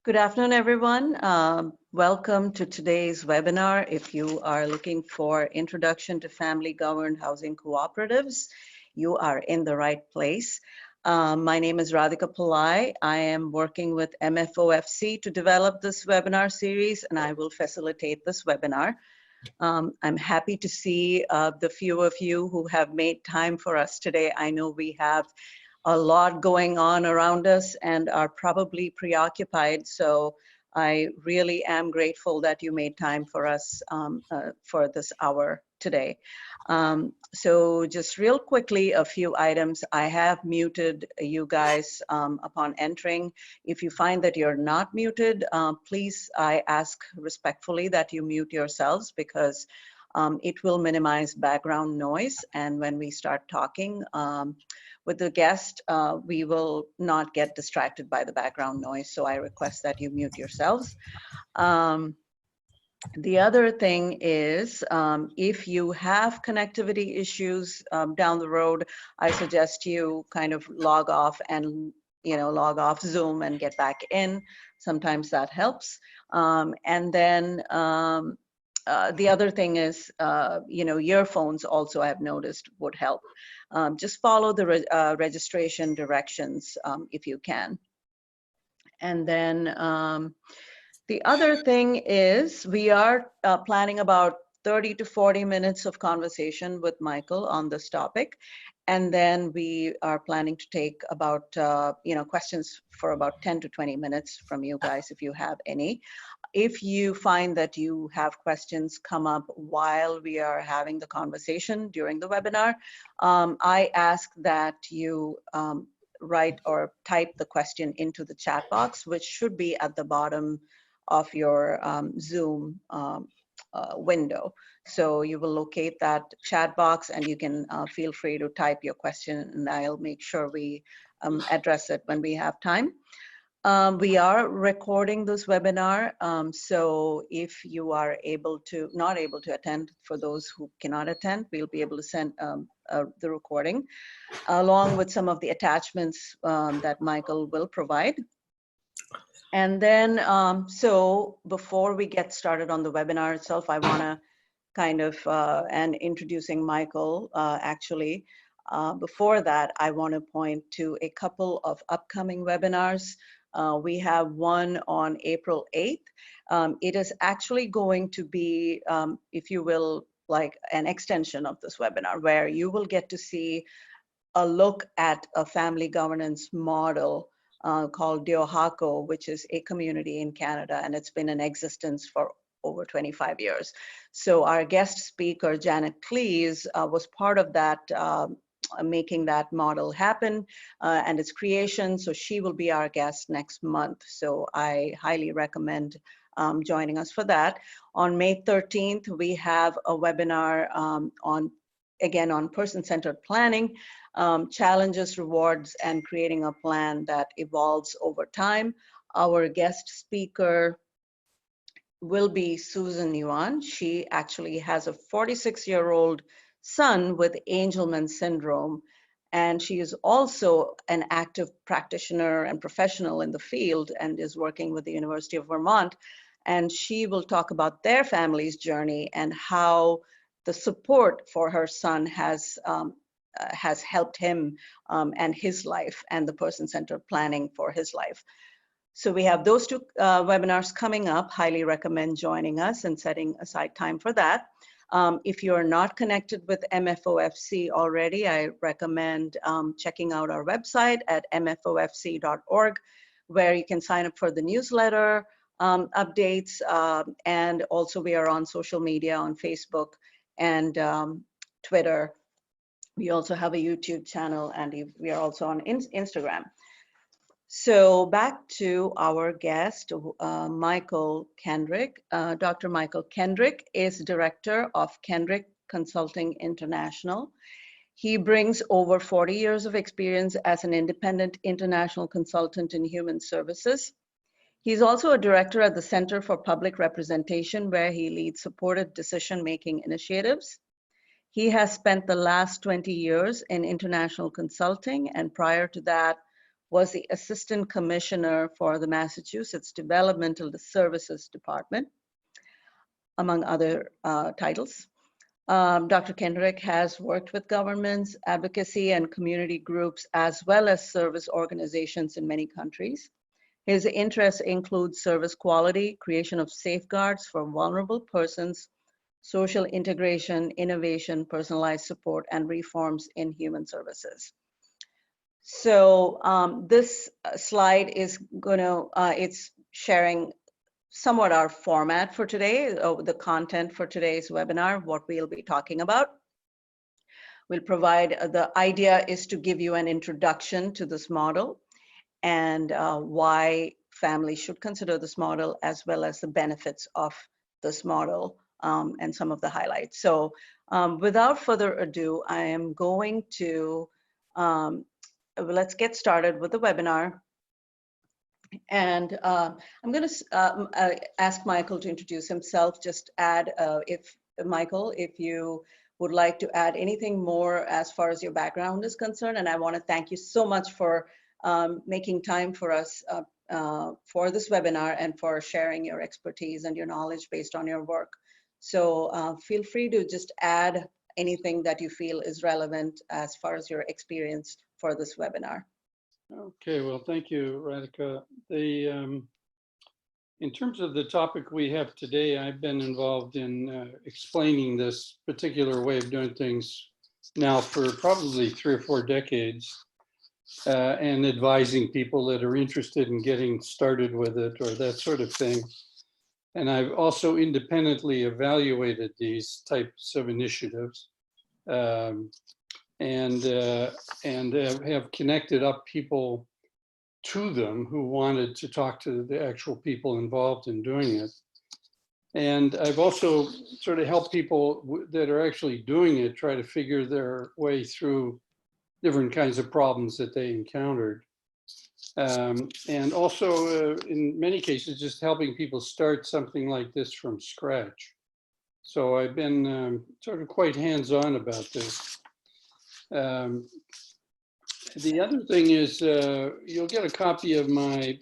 Good afternoon, everyone. Welcome to today's webinar. If you are looking for Introduction to Family-Governed Housing Cooperatives, you are in the right place. My name is Radhika Pillai. I am working with MFOFC to develop this webinar series, and I will facilitate this webinar. I'm happy to see the few of you who have made time for us today. I know we have a lot going on around us and are probably preoccupied. So I really am grateful that you made time for us for this hour today. So just real quickly, a few items. I have muted you guys upon entering. If you find that you're not muted, please, I ask respectfully that you mute yourselves because it will minimize background noise. And when we start talking, with the guest, we will not get distracted by the background noise. So I request that you mute yourselves. The other thing is, if you have connectivity issues down the road, I suggest you kind of log off and log off Zoom and get back in. Sometimes that helps. And then the other thing is, earphones also I've noticed would help. Just follow the registration directions if you can. And then the other thing is we are planning about 30 to 40 minutes of conversation with Michael on this topic. And then we are planning to take about, questions for about 10 to 20 minutes from you guys if you have any. If you find that you have questions come up while we are having the conversation during the webinar, I ask that you write or type the question into the chat box, which should be at the bottom of your Zoom window. So you will locate that chat box and you can feel free to type your question and I'll make sure we address it when we have time. We are recording this webinar, so if you are not able to attend, for those who cannot attend, we'll be able to send the recording along with some of the attachments that Michael will provide. And then, so before we get started on the webinar itself, I want to kind of, and introducing Michael, actually, before that, I want to point to a couple of upcoming webinars. We have one on April 8th. It is actually going to be, if you will, like an extension of this webinar where you will get to see a look at a family governance model called Diohako, which is a community in Canada, and it's been in existence for over 25 years. So our guest speaker, Janet Cleese, was part of that making that model happen and its creation. So she will be our guest next month. So I highly recommend joining us for that. On May 13th, we have a webinar on person-centered planning, challenges, rewards, and creating a plan that evolves over time. Our guest speaker will be Susan Yuan. She actually has a 46-year-old son with Angelman syndrome, and she is also an active practitioner and professional in the field and is working with the University of Vermont. And she will talk about their family's journey and how the support for her son has helped him and his life and the person-centered planning for his life. So we have those two webinars coming up. Highly recommend joining us and setting aside time for that. If you're not connected with MFOFC already, I recommend checking out our website at mfofc.org, where you can sign up for the newsletter updates. And also we are on social media on Facebook and Twitter. We also have a YouTube channel and we are also on Instagram. So back to our guest, Michael Kendrick. Dr. Michael Kendrick is director of Kendrick Consulting International. He brings over 40 years of experience as an independent international consultant in human services. He's also a director at the Center for Public Representation, where he leads supported decision-making initiatives. He has spent the last 20 years in international consulting, and prior to that, was the Assistant Commissioner for the Massachusetts Developmental Services Department, among other titles. Dr. Kendrick has worked with governments, advocacy, and community groups, as well as service organizations in many countries. His interests include service quality, creation of safeguards for vulnerable persons, social integration, innovation, personalized support, and reforms in human services. So this slide is it's sharing somewhat our format for today, the content for today's webinar, what we'll be talking about. We'll provide, the idea is to give you an introduction to this model and why families should consider this model, as well as the benefits of this model and some of the highlights. So without further ado, I am going to, let's get started with the webinar. And I'm going to ask Michael to introduce himself. Just add, Michael, if you would like to add anything more as far as your background is concerned. And I want to thank you so much for making time for us for this webinar and for sharing your expertise and your knowledge based on your work. So feel free to just add anything that you feel is relevant as far as your experience for this webinar. Okay, well, thank you, Radhika. In terms of the topic we have today, I've been involved in explaining this particular way of doing things now for probably 3 or 4 decades, and advising people that are interested in getting started with it or that sort of thing. And I've also independently evaluated these types of initiatives. And have connected up people to them who wanted to talk to the actual people involved in doing it. And I've also sort of helped people that are actually doing it try to figure their way through different kinds of problems that they encountered. And also, in many cases, just helping people start something like this from scratch. So I've been sort of quite hands-on about this. The other thing is you'll get a copy of my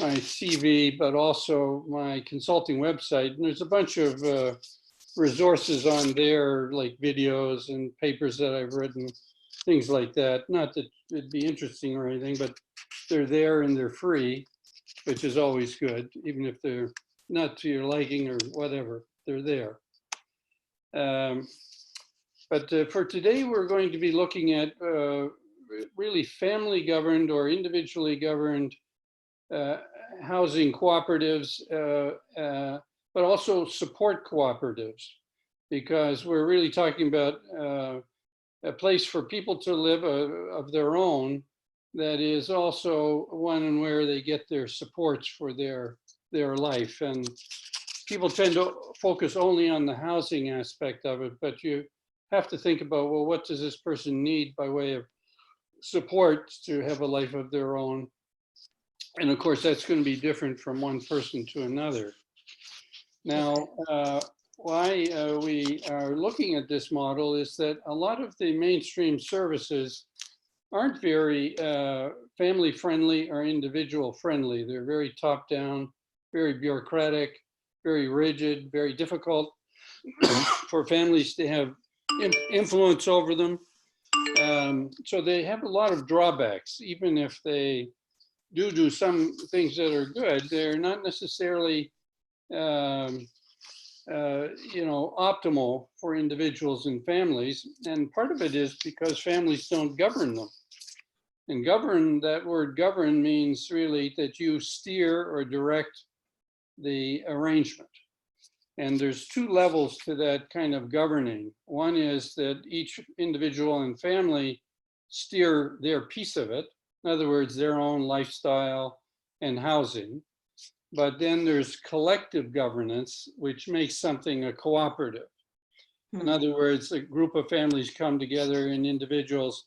CV, but also my consulting website. And there's a bunch of resources on there, like videos and papers that I've written, things like that. Not that it'd be interesting or anything, but they're there and they're free, which is always good, even if they're not to your liking or whatever, they're there. But for today, we're going to be looking at really family governed or individually governed housing cooperatives, but also support cooperatives, because we're really talking about a place for people to live of their own that is also one where they get their supports for their life. And people tend to focus only on the housing aspect of it, but you have to think about, well, what does this person need by way of support to have a life of their own? And of course, that's going to be different from one person to another. Now, why we are looking at this model is that a lot of the mainstream services aren't very family friendly or individual friendly. They're very top down, very bureaucratic, very rigid, very difficult for families to have influence over them. So they have a lot of drawbacks. Even if they do some things that are good, they're not necessarily optimal for individuals and families. And part of it is because families don't govern them. And govern, that word govern means really that you steer or direct the arrangement. And there's 2 levels to that kind of governing. One is that each individual and family steer their piece of it. In other words, their own lifestyle and housing. But then there's collective governance, which makes something a cooperative. In other words, a group of families come together and individuals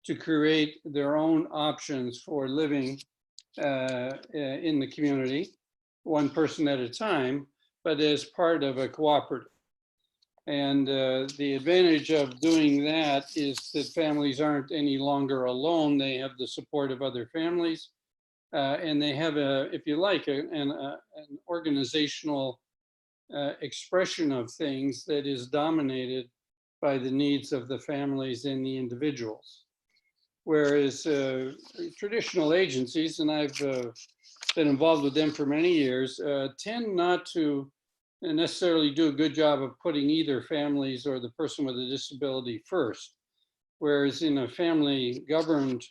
to create their own options for living in the community, one person at a time, but as part of a cooperative. And the advantage of doing that is that families aren't any longer alone. They have the support of other families. And they have if you like, an organizational expression of things that is dominated by the needs of the families and the individuals. Whereas traditional agencies, and I've been involved with them for many years, tend not to necessarily do a good job of putting either families or the person with a disability first. Whereas in a family governed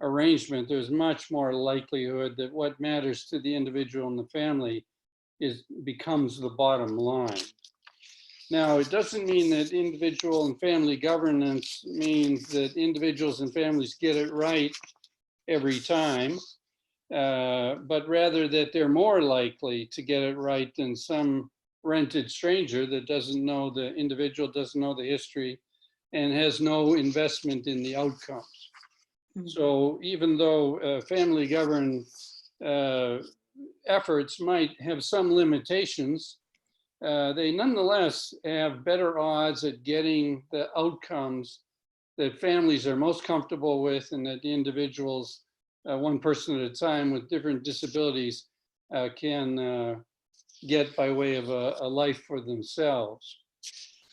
arrangement, there's much more likelihood that what matters to the individual and the family becomes the bottom line. Now, it doesn't mean that individual and family governance means that individuals and families get it right every time, but rather that they're more likely to get it right than some rented stranger that doesn't know the individual, doesn't know the history, and has no investment in the outcomes. So even though family governed efforts might have some limitations, they nonetheless have better odds at getting the outcomes that families are most comfortable with, and that the individuals, one person at a time with different disabilities, can get by way of a life for themselves.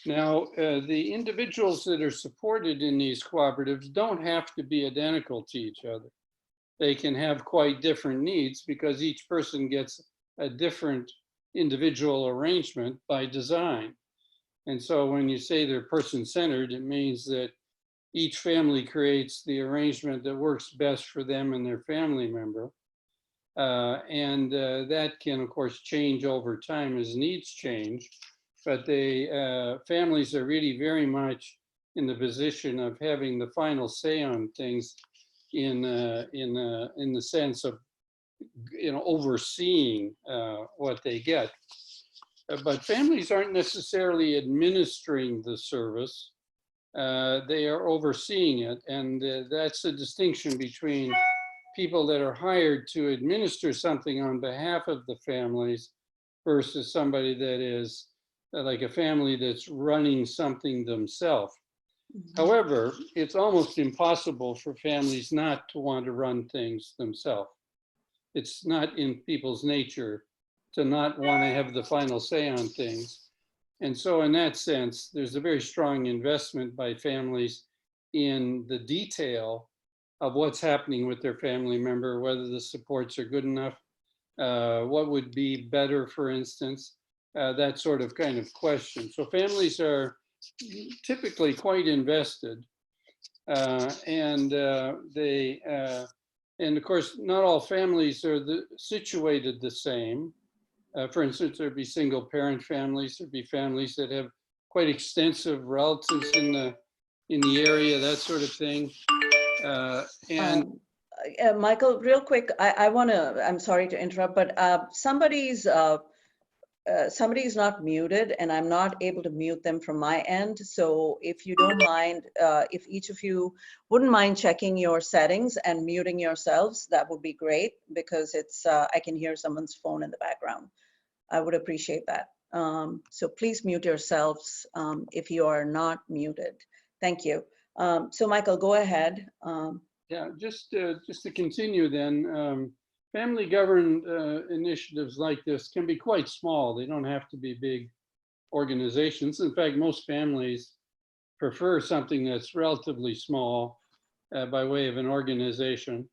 Now, the individuals that are supported in these cooperatives don't have to be identical to each other. They can have quite different needs because each person gets a different individual arrangement by design. And so when you say they're person-centered, it means that each family creates the arrangement that works best for them and their family member. And that can, of course, change over time as needs change. But families are really very much in the position of having the final say on things in the sense of, overseeing what they get. But families aren't necessarily administering the service. They are overseeing it. And that's a distinction between people that are hired to administer something on behalf of the families versus somebody that is like a family that's running something themselves. However, it's almost impossible for families not to want to run things themselves. It's not in people's nature to not want to have the final say on things. And so in that sense, there's a very strong investment by families in the detail of what's happening with their family member, whether the supports are good enough, what would be better, for instance, that sort of kind of question. So families are typically quite invested, and of course, not all families are situated the same. For instance, there'd be single parent families, there'd be families that have quite extensive relatives in the area, that sort of thing. Michael, real quick, I'm sorry to interrupt, but somebody's not muted and I'm not able to mute them from my end. So if you don't mind, if each of you wouldn't mind checking your settings and muting yourselves, that would be great, because I can hear someone's phone in the background. I would appreciate that. So please mute yourselves if you are not muted. Thank you. So Michael, go ahead. Yeah, just to continue then, family governed initiatives like this can be quite small. They don't have to be big organizations. In fact, most families prefer something that's relatively small by way of an organization,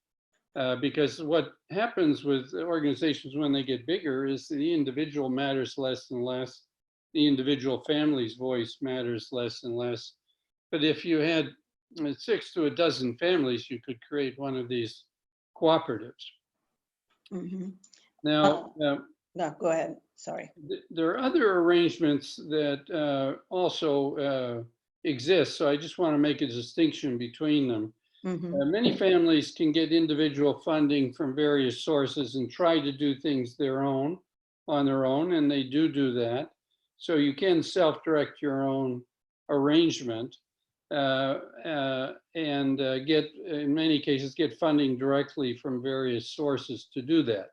because what happens with organizations when they get bigger is the individual matters less and less. The individual family's voice matters less and less. But if you had 6 to a dozen families, you could create one of these cooperatives. Mm-hmm. Now, no, go ahead. Sorry. There are other arrangements that also exist. So I just want to make a distinction between them. Mm-hmm. Many families can get individual funding from various sources and try to do things on their own, and they do that. So you can self-direct your own arrangement. And in many cases, get funding directly from various sources to do that.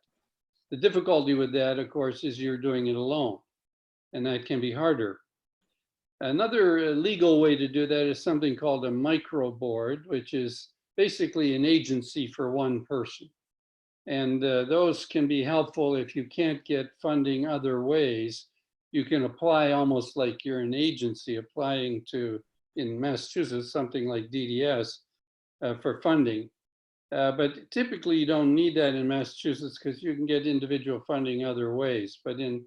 The difficulty with that, of course, is you're doing it alone, and that can be harder. Another legal way to do that is something called a micro board, which is basically an agency for one person. And those can be helpful if you can't get funding other ways. You can apply almost like you're an agency applying to, in Massachusetts, something like DDS for funding. But typically you don't need that in Massachusetts because you can get individual funding other ways. But in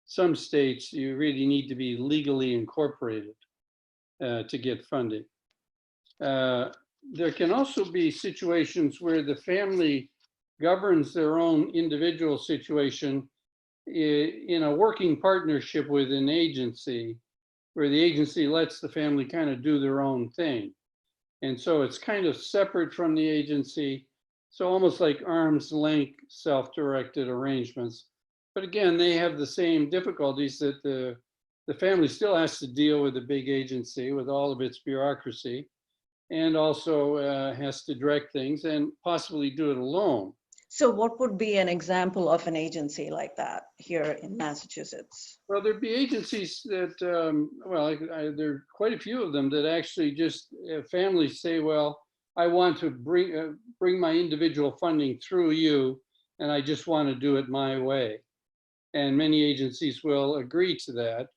some states, you really need to be legally incorporated to get funding. There can also be situations where the family governs their own individual situation in a working partnership with an agency, where the agency lets the family kind of do their own thing. And so it's kind of separate from the agency. So almost like arm's length self-directed arrangements. But again, they have the same difficulties that the family still has to deal with the big agency with all of its bureaucracy, and also has to direct things and possibly do it alone. So what would be an example of an agency like that here in Massachusetts? Well, there'd be agencies that, there are quite a few of them that actually just families say, well, I want to bring my individual funding through you, and I just want to do it my way. And many agencies will agree to that.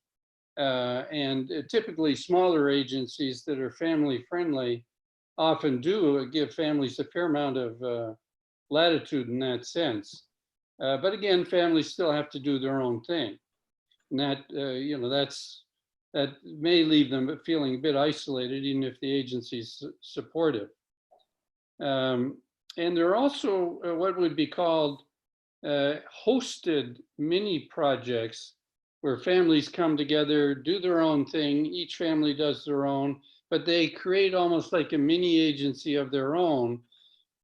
And typically smaller agencies that are family friendly often do give families a fair amount of latitude in that sense. But again, families still have to do their own thing. And that, that may leave them feeling a bit isolated, even if the agency's supportive. And there are also what would be called hosted mini projects where families come together, do their own thing. Each family does their own, but they create almost like a mini agency of their own,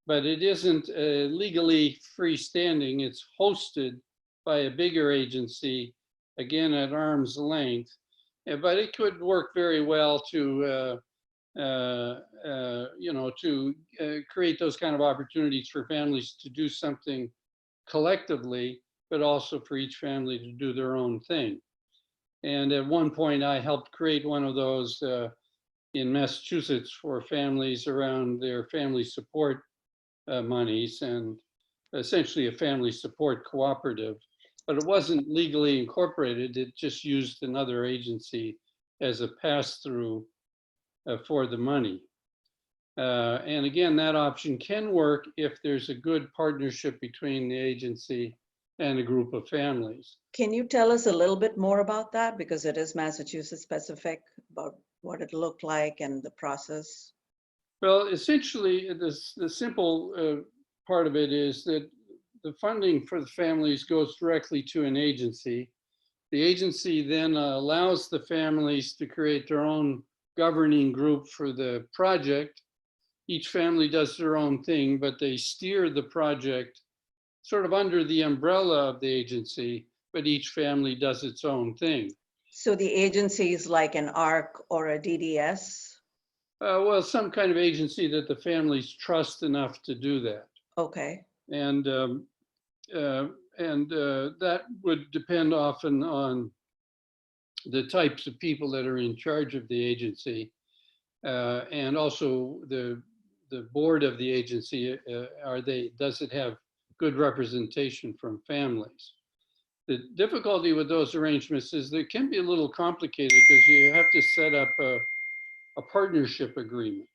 but it isn't legally freestanding. It's hosted by a bigger agency, again, at arm's length. But it could work very well to, create those kind of opportunities for families to do something collectively, but also for each family to do their own thing. And at one point, I helped create one of those in Massachusetts for families around their family support monies, and essentially a family support cooperative. But it wasn't legally incorporated. It just used another agency as a pass-through for the money. And again, that option can work if there's a good partnership between the agency and a group of families. Can you tell us a little bit more about that? Because it is Massachusetts specific, about what it looked like and the process. Well, essentially, the simple part of it is that the funding for the families goes directly to an agency. The agency then allows the families to create their own governing group for the project. Each family does their own thing, but they steer the project sort of under the umbrella of the agency, but each family does its own thing. So the agency is like an ARC or a DDS? Well, some kind of agency that the families trust enough to do that. Okay. And that would depend often on the types of people that are in charge of the agency, and also the board of the agency. Does it have good representation from families? The difficulty with those arrangements is they can be a little complicated because you have to set up a partnership agreement.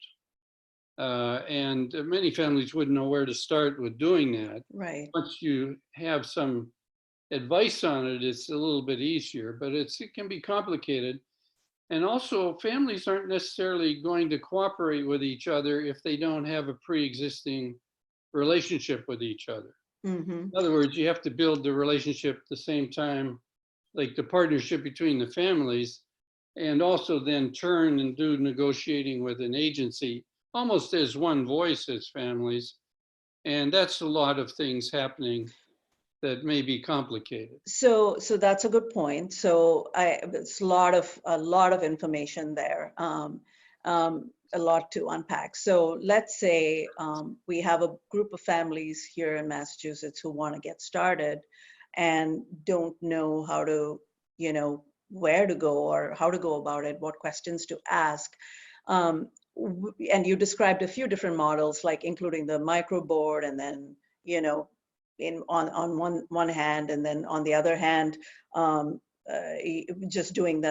And many families wouldn't know where to start with doing that. Right. Once you have some advice on it, it's a little bit easier, but it can be complicated. And also, families aren't necessarily going to cooperate with each other if they don't have a pre-existing relationship with each other. Mm-hmm. In other words, you have to build the relationship at the same time, like the partnership between the families, and also then turn and do negotiating with an agency, almost as one voice as families. And that's a lot of things happening that may be complicated. So that's a good point. So it's a lot of information there, a lot to unpack. So let's say we have a group of families here in Massachusetts who want to get started and don't know how to, where to go or how to go about it, what questions to ask. And you described a few different models, like including the micro board, and then, you know, on one hand, and then on the other hand, just doing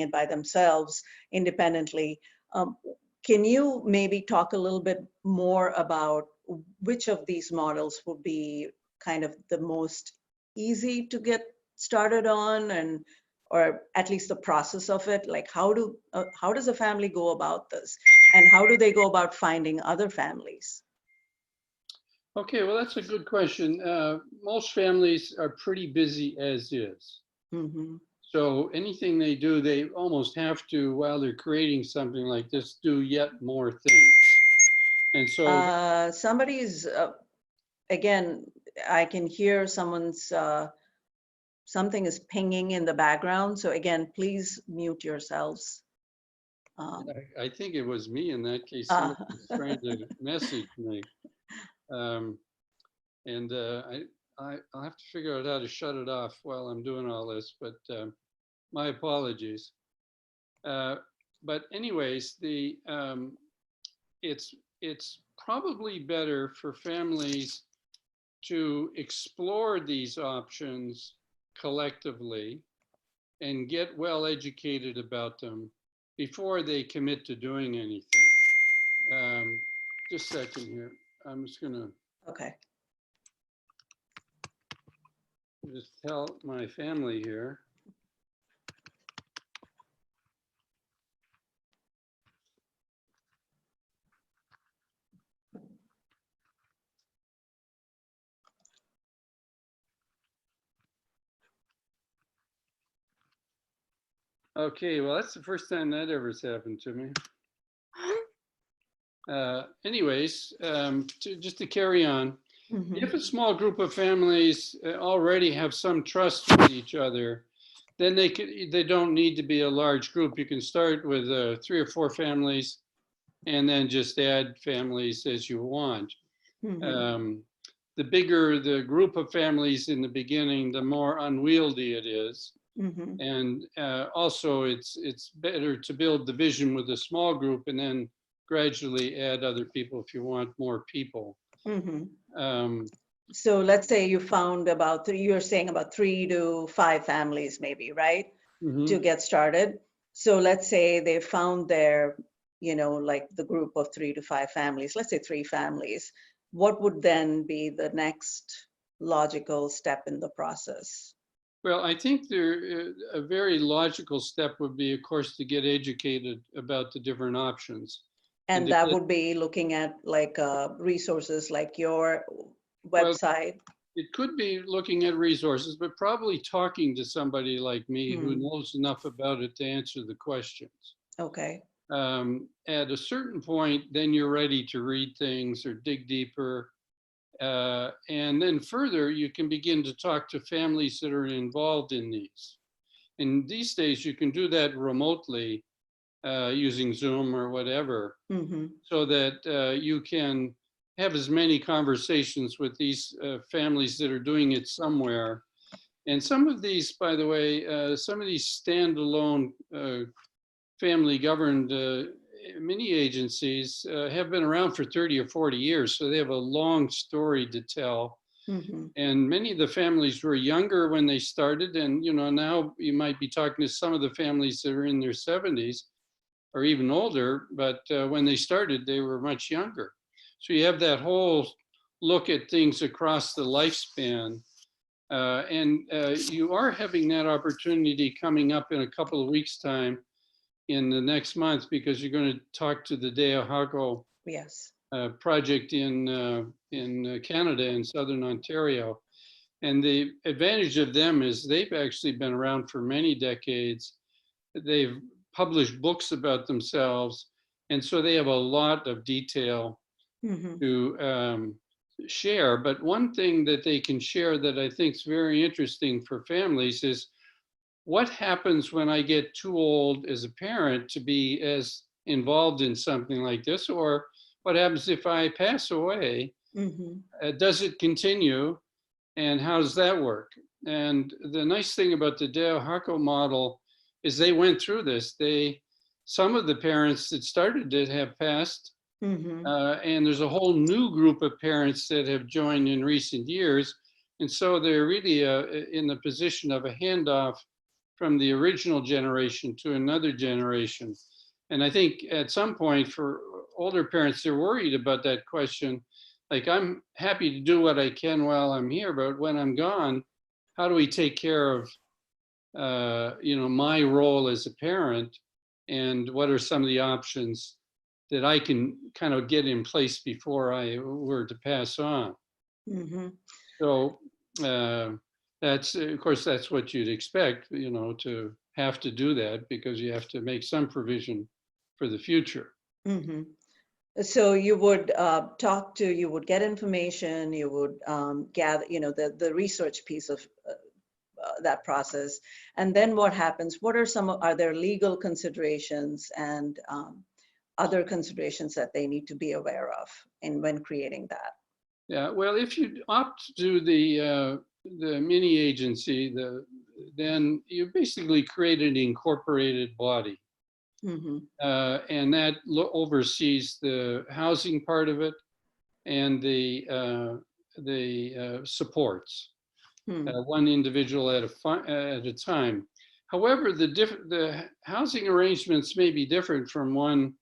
it by themselves independently. Um, can you maybe talk a little bit more about which of these models would be kind of the most easy to get started on, and or at least the process of it? Like how does a family go about this, and how do they go about finding other families? Okay, well, that's a good question. Most families are pretty busy as is. Hmm. So anything they do, they almost have to, while they're creating something like this, do yet more things. And so, Somebody's again, I can hear someone's something is pinging in the background. So again, please mute yourselves. Um, I think it was me in that case. uh, Somebody was trying to message me. Um, and I'll have to figure out how to shut it off while I'm doing all this, but my apologies. Uh, but anyways, it's probably better for families to explore these options collectively and get well educated about them before they commit to doing anything. Um, just a second here. I'm just gonna okay. just tell my family here. Okay, well, that's the first time that ever has happened to me. Anyways, just to carry on, if a small group of families already have some trust with each other, then they don't need to be a large group. You can start with 3 or 4 families and then just add families as you want. The bigger the group of families in the beginning, the more unwieldy it is. And also it's better to build the vision with a small group and then gradually add other people if you want more people. Um, So let's say you found about you're saying about 3 to 5 families maybe, right? mhm. To get started. So let's say they found their, you know, like the group of 3 to 5 families, let's say 3 families. What would then be the next logical step in the process? Well, I think a very logical step would be, of course, to get educated about the different options. And And to that get, would be looking at like resources like your well, website. it could be looking at resources, but probably talking to somebody like me who knows enough about it to answer the questions. Okay. At a certain point, then you're ready to read things or dig deeper. And then further, you can begin to talk to families that are involved in these. And these days, you can do that remotely using Zoom or whatever, so that you can have as many conversations with these families that are doing it somewhere. And some of these, by the way, some of these standalone family governed mini agencies have been around for 30 or 40 years. So they have a long story to tell. And many of the families were younger when they started. And, you know, now you might be talking to some of the families that are in their 70s or even older, but when they started, they were much younger. So you have that whole look at things across the lifespan. And you are having that opportunity coming up in a couple of weeks' time in the next month, because you're going to talk to the Deo Hago Yes. project in Canada, in Southern Ontario. And the advantage of them is they've actually been around for many decades. They've published books about themselves. And so they have a lot of detail to share. But one thing that they can share that I think is very interesting for families is what happens when I get too old as a parent to be as involved in something like this, or what happens if I pass away? Does it continue? And how does that work? And the nice thing about the Deo Hago model is they went through this. Some of the parents that started it have passed, and there's a whole new group of parents that have joined in recent years. And so they're really in the position of a handoff from the original generation to another generation. And I think at some point for older parents, they're worried about that question. Like, I'm happy to do what I can while I'm here, but when I'm gone, how do we take care of my role as a parent, and what are some of the options that I can kind of get in place before I were to pass on. So that's, of course, that's what you'd expect, to have to do that, because you have to make some provision for the future. So you would you would get information, you would gather, the research piece of that process. And then what happens? Are there legal considerations and other considerations that they need to be aware of when creating that? Yeah, well, if you opt to do the mini agency, then you basically create an incorporated body. And that oversees the housing part of it and the supports. One individual at a time. However, the housing arrangements may be different from one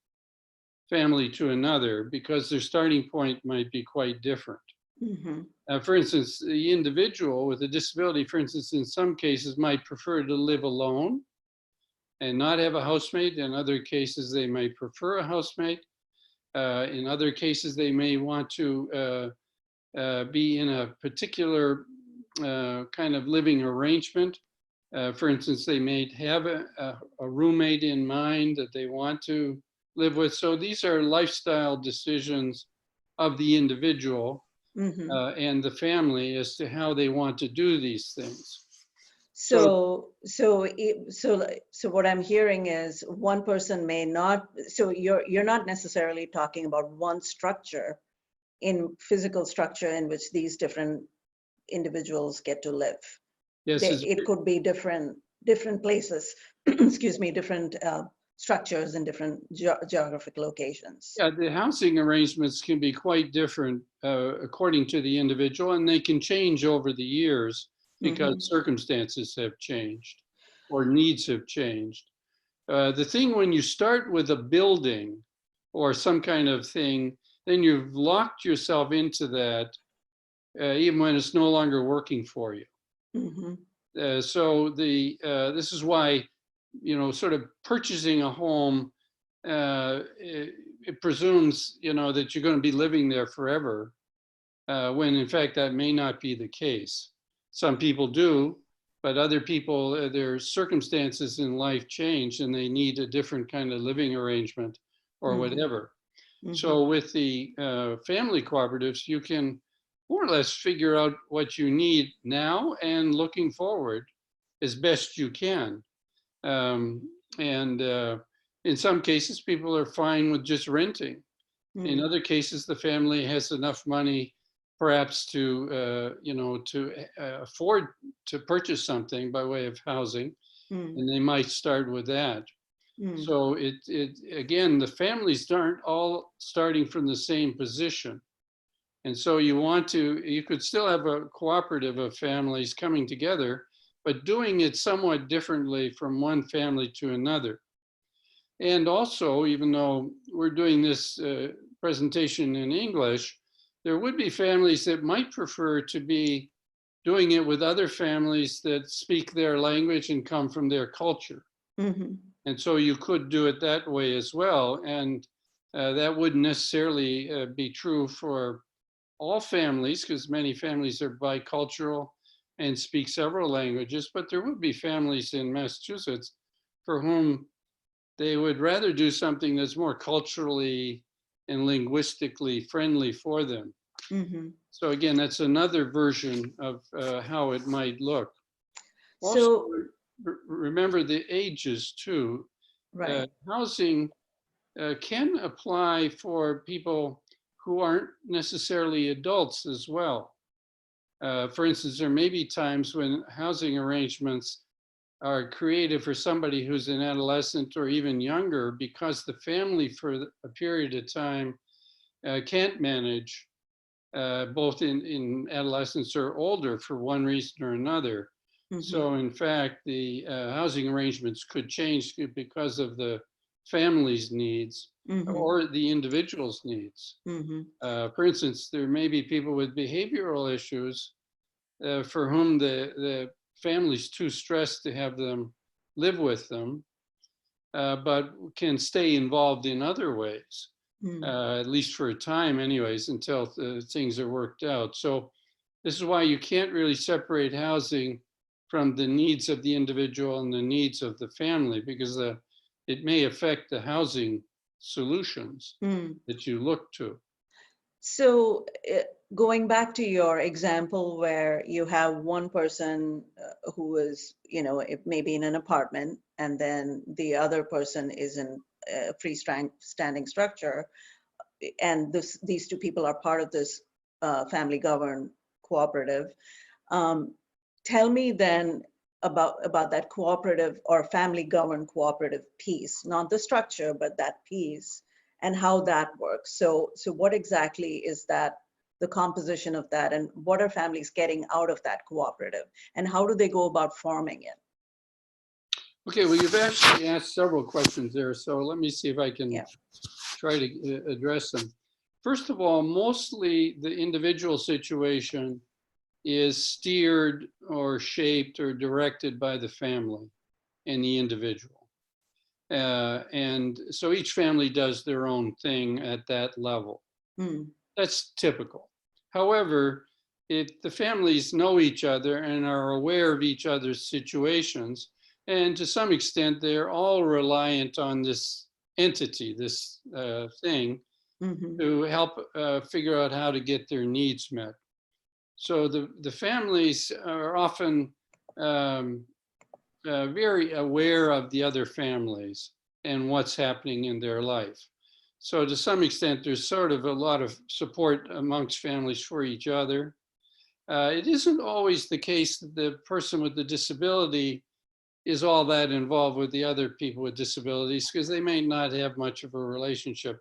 family to another, because their starting point might be quite different. For instance, the individual with a disability, for instance, in some cases might prefer to live alone and not have a housemate. In other cases, they might prefer a housemate. In other cases, they may want to be in a particular kind of living arrangement. For instance, they may have a roommate in mind that they want to live with. So these are lifestyle decisions of the individual and the family as to how they want to do these things. So what I'm hearing is one person may not. So you're not necessarily talking about one structure, physical structure in which these different individuals get to live. Yes, it could be different places. Excuse me, different structures in different geographic locations. Yeah, the housing arrangements can be quite different according to the individual, and they can change over the years because circumstances have changed or needs have changed. The thing, when you start with a building or some kind of thing, then you've locked yourself into that, even when it's no longer working for you. So this is why, sort of purchasing a home, it presumes, that you're going to be living there forever, when in fact that may not be the case. Some people do, but other people, their circumstances in life change and they need a different kind of living arrangement or whatever. So with the family cooperatives, you can more or less figure out what you need now and looking forward as best you can. In some cases, people are fine with just renting. In other cases, the family has enough money perhaps to afford to purchase something by way of housing, and they might start with that. So again, the families aren't all starting from the same position. And so you could still have a cooperative of families coming together, but doing it somewhat differently from one family to another. And also, even though we're doing this presentation in English, there would be families that might prefer to be doing it with other families that speak their language and come from their culture. And so you could do it that way as well. And that wouldn't necessarily be true for all families, because many families are bicultural and speak several languages, but there would be families in Massachusetts for whom they would rather do something that's more culturally and linguistically friendly for them. So again, that's another version of how it might look. Also, remember the ages too. Right. Housing can apply for people who aren't necessarily adults as well. For instance, there may be times when housing arrangements are created for somebody who's an adolescent or even younger because the family for a period of time can't manage both in adolescence or older for one reason or another. Mm-hmm. So in fact, the housing arrangements could change because of the family's needs Mm-hmm. or the individual's needs. Mm-hmm. For instance, there may be people with behavioral issues for whom the family's too stressed to have them live with them, but can stay involved in other ways, at least for a time anyways, until things are worked out. So this is why you can't really separate housing from the needs of the individual and the needs of the family, because it may affect the housing solutions Mm. that you look to. So going back to your example where you have one person who is, maybe in an apartment, and then the other person is in a freestanding structure, and these two people are part of this family governed cooperative. Um, Tell me then about that cooperative or family governed cooperative piece, not the structure, but that piece, and how that works. So what exactly is that, the composition of that, and what are families getting out of that cooperative, and how do they go about forming it? Okay, well, you've actually asked several questions there, so let me see if I can Yeah. try to address them. First of all, mostly the individual situation is steered or shaped or directed by the family and the individual. And so each family does their own thing at that level. Hmm. That's typical. However, if the families know each other and are aware of each other's situations, and to some extent, they're all reliant on this entity, this thing, Mm-hmm. to help figure out how to get their needs met. So the families are often very aware of the other families and what's happening in their life. So to some extent, there's sort of a lot of support amongst families for each other. It isn't always the case that the person with the disability is all that involved with the other people with disabilities, because they may not have much of a relationship.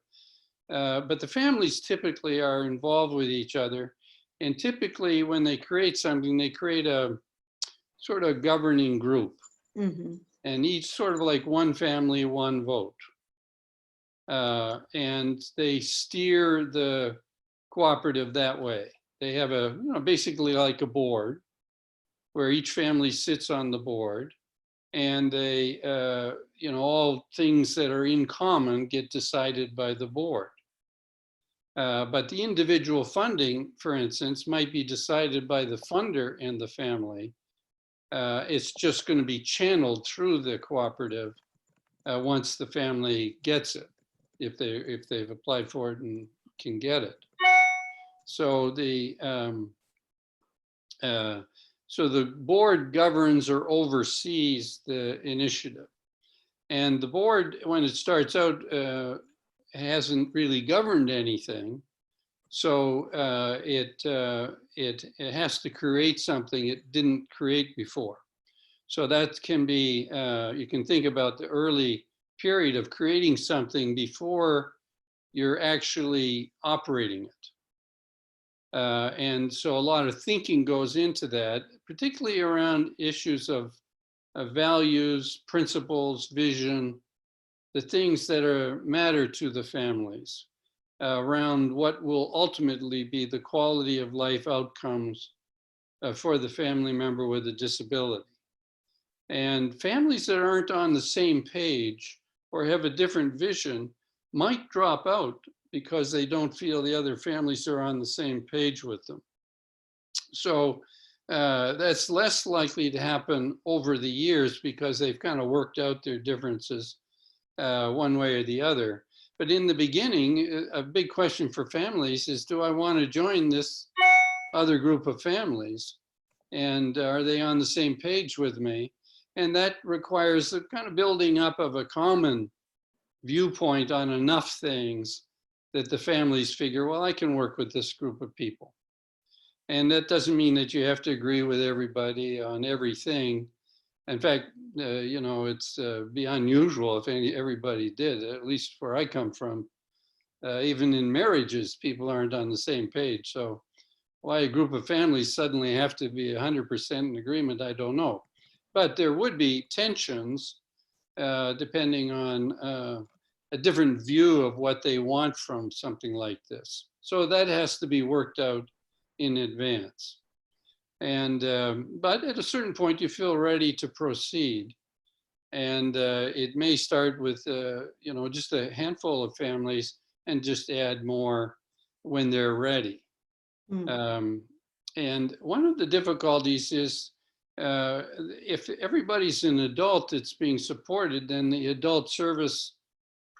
But the families typically are involved with each other. And typically when they create something, they create a sort of governing group. Mm-hmm. And each sort of like one family, one vote. And they steer the cooperative that way. They have basically like a board where each family sits on the board, and they, all things that are in common get decided by the board. But the individual funding, for instance, might be decided by the funder and the family. It's just going to be channeled through the cooperative once the family gets it, if they've applied for it and can get it. So the board governs or oversees the initiative, and the board, when it starts out, hasn't really governed anything. So it has to create something it didn't create before. So that can be, you can think about the early period of creating something before you're actually operating it. And so a lot of thinking goes into that, particularly around issues of values, principles, vision, the things that matter to the families, around what will ultimately be the quality of life outcomes for the family member with a disability. And families that aren't on the same page or have a different vision might drop out because they don't feel the other families are on the same page with them. So that's less likely to happen over the years because they've kind of worked out their differences one way or the other. But in the beginning, a big question for families is, do I want to join this other group of families? And are they on the same page with me? And that requires the kind of building up of a common viewpoint on enough things that the families figure, well, I can work with this group of people. And that doesn't mean that you have to agree with everybody on everything, In fact, you know, it's beyond usual if everybody did, at least where I come from. Even in marriages, people aren't on the same page. So why a group of families suddenly have to be 100% in agreement, I don't know. But there would be tensions depending on a different view of what they want from something like this. So that has to be worked out in advance. And but at a certain point, you feel ready to proceed, and it may start with you know, just a handful of families, and just add more when they're ready. Mm. Um, and one of the difficulties is if everybody's an adult that's being supported, then the adult service,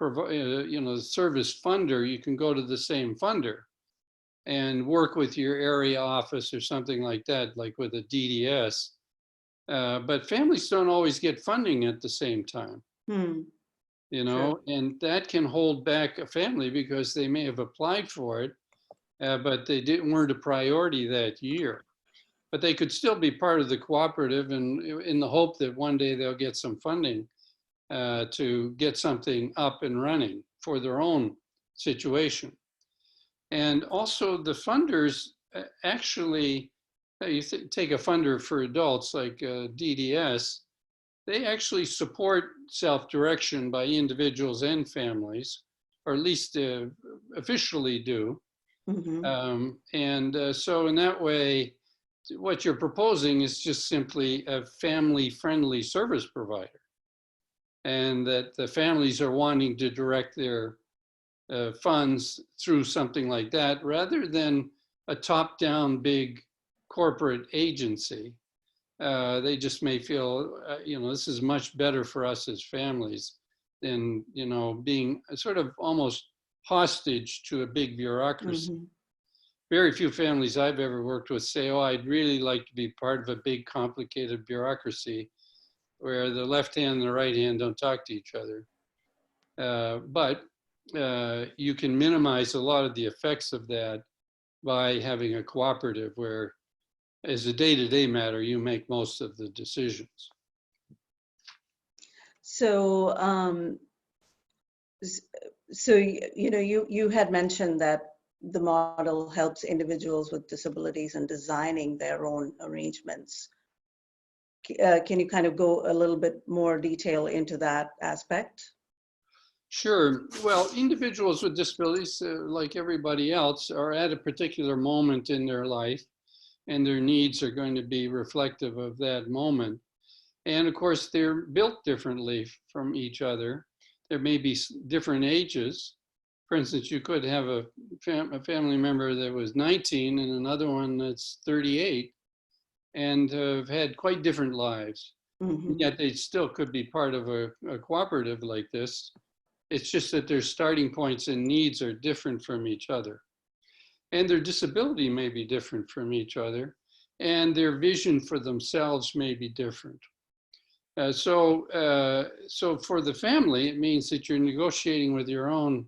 you know, the service funder, you can go to the same funder and work with your area office or something like that, like with a DDS. But families don't always get funding at the same time, Hmm. you True. know, and that can hold back a family because they may have applied for it, but they weren't a priority that year. But they could still be part of the cooperative, and in the hope that one day they'll get some funding to get something up and running for their own situation. And also the funders actually, you take a funder for adults like DDS, they actually support self-direction by individuals and families, or at least officially do. Hmm. So in that way, what you're proposing is just simply a family-friendly service provider, and that the families are wanting to direct their funds through something like that, rather than a top-down big corporate agency. They just may feel, you know, this is much better for us as families than, you know, being sort of almost hostage to a big bureaucracy. Hmm. Very few families I've ever worked with say, oh, I'd really like to be part of a big complicated bureaucracy where the left hand and the right hand don't talk to each other. But you can minimize a lot of the effects of that by having a cooperative where, as a day-to-day matter, you make most of the decisions. So, s- so you know, you had mentioned that the model helps individuals with disabilities in designing their own arrangements. Can you kind of go a little bit more detail into that aspect? Sure. Well, individuals with disabilities, like everybody else, are at a particular moment in their life, and their needs are going to be reflective of that moment. And of course, they're built differently from each other. There may be different ages. For instance, you could have a family member that was 19 and another one that's 38, and have had quite different lives. Hmm. Yet they still could be part of a cooperative like this. It's just that their starting points and needs are different from each other. And their disability may be different from each other. And their vision for themselves may be different. So for the family, it means that you're negotiating with your own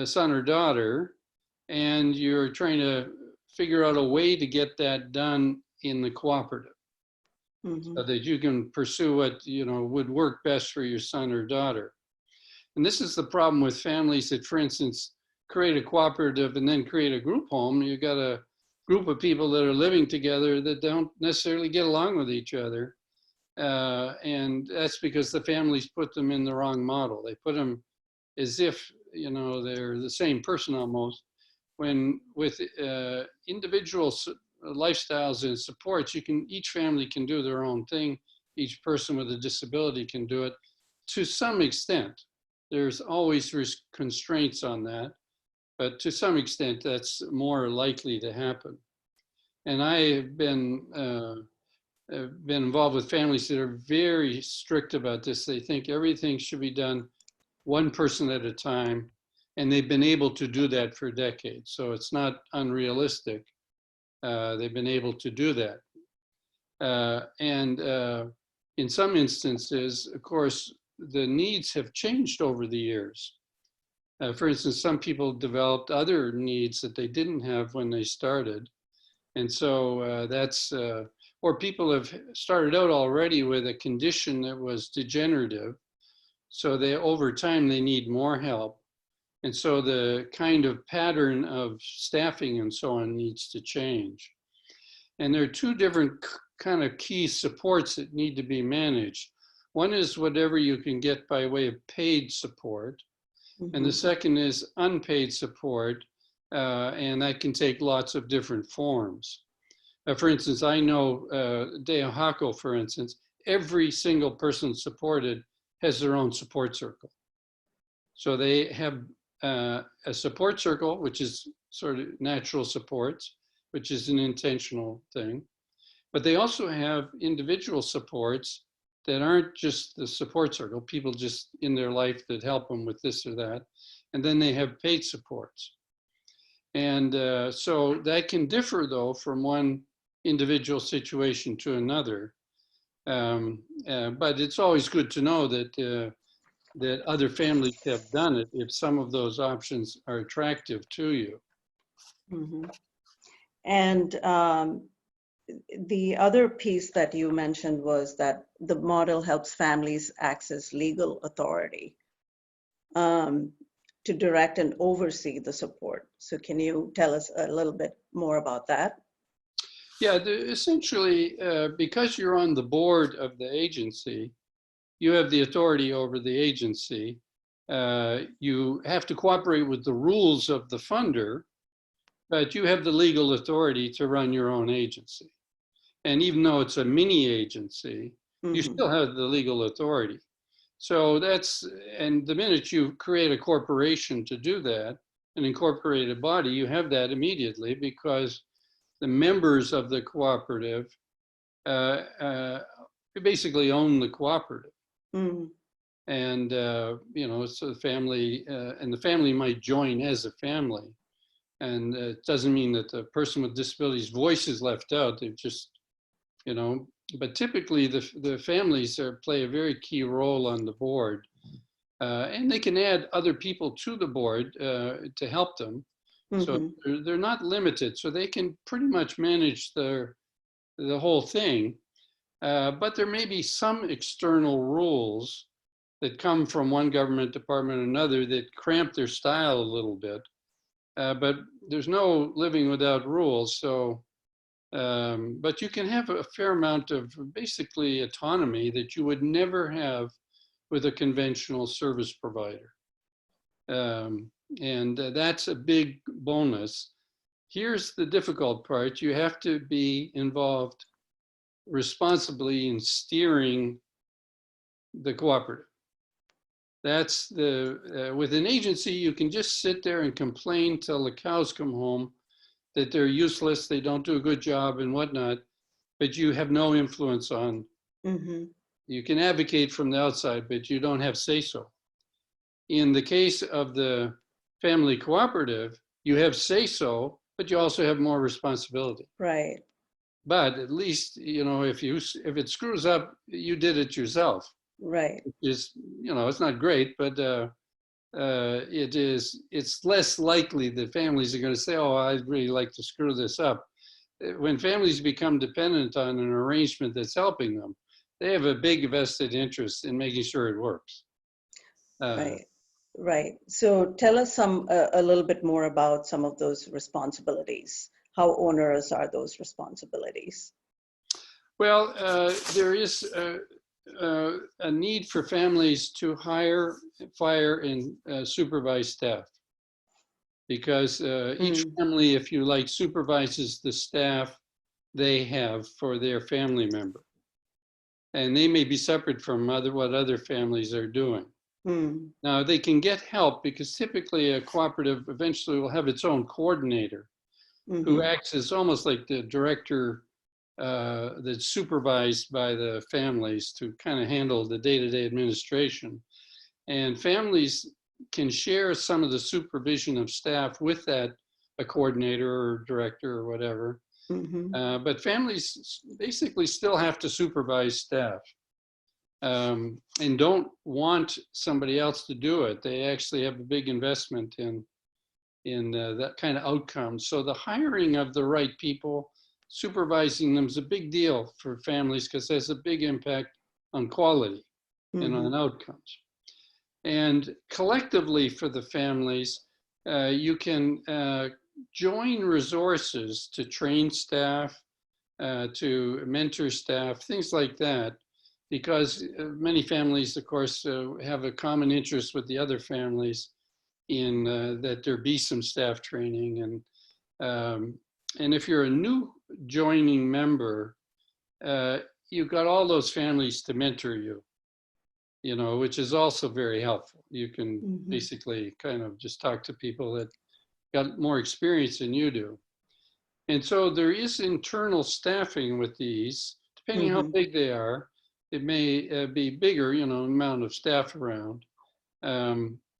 son or daughter, and you're trying to figure out a way to get that done in the cooperative, Hmm. so that you can pursue what, you know, would work best for your son or daughter. And this is the problem with families that, for instance, create a cooperative and then create a group home. You've got a group of people that are living together that don't necessarily get along with each other. And that's because the families put them in the wrong model. They put them as if, you know, they're the same person almost, when with individual lifestyles and supports, each family can do their own thing. Each person with a disability can do it to some extent. There's always constraints on that, but to some extent that's more likely to happen. And I have been involved with families that are very strict about this. They think everything should be done one person at a time, and they've been able to do that for decades. So it's not unrealistic. They've been able to do that. And in some instances, of course, the needs have changed over the years. For instance, some people developed other needs that they didn't have when they started. And so that's, or people have started out already with a condition that was degenerative. So they, over time, they need more help. And so the kind of pattern of staffing and so on needs to change. And there are two different kind of key supports that need to be managed. One is whatever you can get by way of paid support. And the second is unpaid support. And that can take lots of different forms. For instance, I know Deohako, for instance, every single person supported has their own support circle. So they have a support circle, which is sort of natural supports, which is an intentional thing. But they also have individual supports that aren't just the support circle, people just in their life that help them with this or that. And then they have paid supports. And so that can differ, though, from one individual situation to another. But it's always good to know that that other families have done it if some of those options are attractive to you. And the other piece that you mentioned was that the model helps families access legal authority to direct and oversee the support. So can you tell us a little bit more about that? Yeah, essentially, because you're on the board of the agency, you have the authority over the agency. You have to cooperate with the rules of the funder, but you have the legal authority to run your own agency. And even though it's a mini agency, you still have the legal authority. So that's, and the minute you create a corporation to do that, an incorporated body, you have that immediately because the members of the cooperative basically own the cooperative. And, you know, so the family, and the family might join as a family. And it doesn't mean that the person with disabilities' voice is left out. They've just, you know, but typically the families play a very key role on the board. And they can add other people to the board to help them. So they're not limited. So they can pretty much manage the whole thing. But there may be some external rules that come from one government department or another that cramp their style a little bit. But there's no living without rules. So, but you can have a fair amount of basically autonomy that you would never have with a conventional service provider. And that's a big bonus. Here's the difficult part. You have to be involved responsibly in steering the cooperative. That's the, with an agency, you can just sit there and complain till the cows come home that they're useless, they don't do a good job and whatnot, but you have no influence on. You can advocate from the outside, but you don't have say-so. In the case of the family cooperative, you have say-so, but you also have more responsibility. Right. But at least, you know, if it screws up, you did it yourself. Right. It's, you know, it's not great, but it's less likely that families are going to say, oh, I'd really like to screw this up. When families become dependent on an arrangement that's helping them, they have a big vested interest in making sure it works. Right. Right. So tell us a little bit more about some of those responsibilities. How onerous are those responsibilities? Well, there is a need for families to hire, fire, and supervise staff. Because each family, if you like, supervises the staff they have for their family member. And they may be separate from what other families are doing. Now, they can get help because typically a cooperative eventually will have its own coordinator who acts as almost like the director that's supervised by the families to kind of handle the day-to-day administration. And families can share some of the supervision of staff with that, a coordinator or director or whatever. But families basically still have to supervise staff and don't want somebody else to do it. They actually have a big investment in that kind of outcome. So the hiring of the right people supervising them is a big deal for families because it has a big impact on quality and on outcomes. And collectively for the families, you can join resources to train staff, to mentor staff, things like that, because many families, of course, have a common interest with the other families in that there be some staff training. And if you're a new joining member, you've got all those families to mentor you, which is also very helpful. You can basically kind of just talk to people that got more experience than you do. And so there is internal staffing with these, depending how big they are. It may be bigger, amount of staff around.